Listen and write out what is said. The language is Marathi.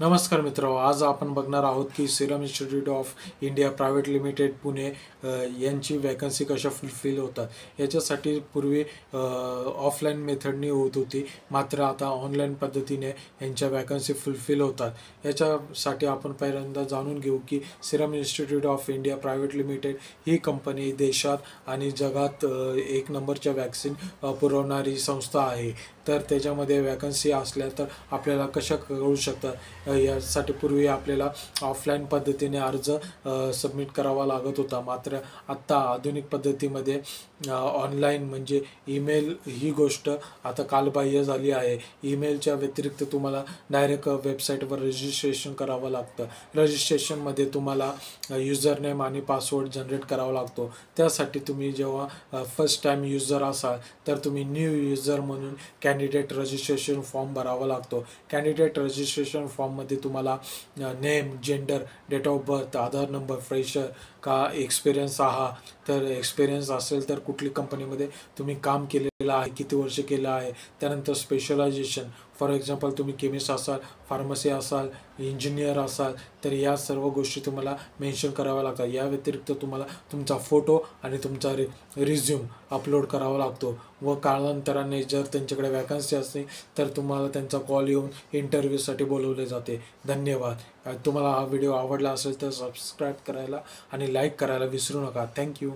नमस्कार मित्रांनो, आज आपण बघणार आहोत की Serum institute of India private limited Pune यांची वॅकन्सी कशा फुलफिल होतात। याच्यासाठी पूर्वी ऑफलाईन मेथडनी होत होती, मात्र आता ऑनलाईन पद्धतीने यांच्या वॅकन्सी फुलफिल होतात। याच्यासाठी आपण पहिल्यांदा जाणून घेऊ की Serum institute of India private limited he company देशात आणि जगात एक नंबरच्या वॅक्सिन पुरवणारी संस्था आहे। तर त्याच्यामध्ये वॅकन्सी असल्या तर आपल्याला कशा कळू शकतात, यासाठी पूर्वी आपल्याला ऑफलाईन पद्धतीने अर्ज सबमिट करावा लागत होता, मात्र आत्ता आधुनिक पद्धतीमध्ये ऑनलाईन म्हणजे ईमेल ही गोष्ट आता कालबाह्य झाली आहे। ईमेलच्या व्यतिरिक्त तुम्हाला डायरेक्ट वेबसाईटवर रजिस्ट्रेशन करावं लागतं। रजिस्ट्रेशनमध्ये तुम्हाला युजर नेम आणि पासवर्ड जनरेट करावा लागतो। त्यासाठी तुम्ही जेव्हा फर्स्ट टाईम युजर असाल तर तुम्ही न्यू युजर म्हणून कॅन्डिडेट रजिस्ट्रेशन फॉर्म भरावा लागतो। कॅन्डिडेट रजिस्ट्रेशन फॉर्ममध्ये तुम्हाला name, gender, date of birth, Aadhaar number, fresher का एक्सपिरियन्स आहात, तर एक्सपिरियन्स असेल तर कुठली कंपनीमध्ये तुम्ही काम केलेलं आहे, किती वर्ष केलं आहे, त्यानंतर स्पेशलायझेशन, फॉर एक्झाम्पल तुम्ही केमिस्ट असाल, फार्मसी असाल, इंजिनियर असाल तर या सर्व गोष्टी तुम्हाला मेन्शन कराव्या लागतात। या व्यतिरिक्त तुम्हाला तुमचा फोटो आणि तुमचा रिझ्यूम अपलोड करावा लागतो व कालांतराने जर त्यांच्याकडे वॅकन्सी असते तर तुम्हाला त्यांचा कॉल येऊन इंटरव्ह्यूसाठी बोलवले जाते। धन्यवाद। तुम्हाला हा व्हिडिओ आवडला असेल तर सबस्क्राईब करायला आणि लाईक करायला विसरू नका। थँक्यू।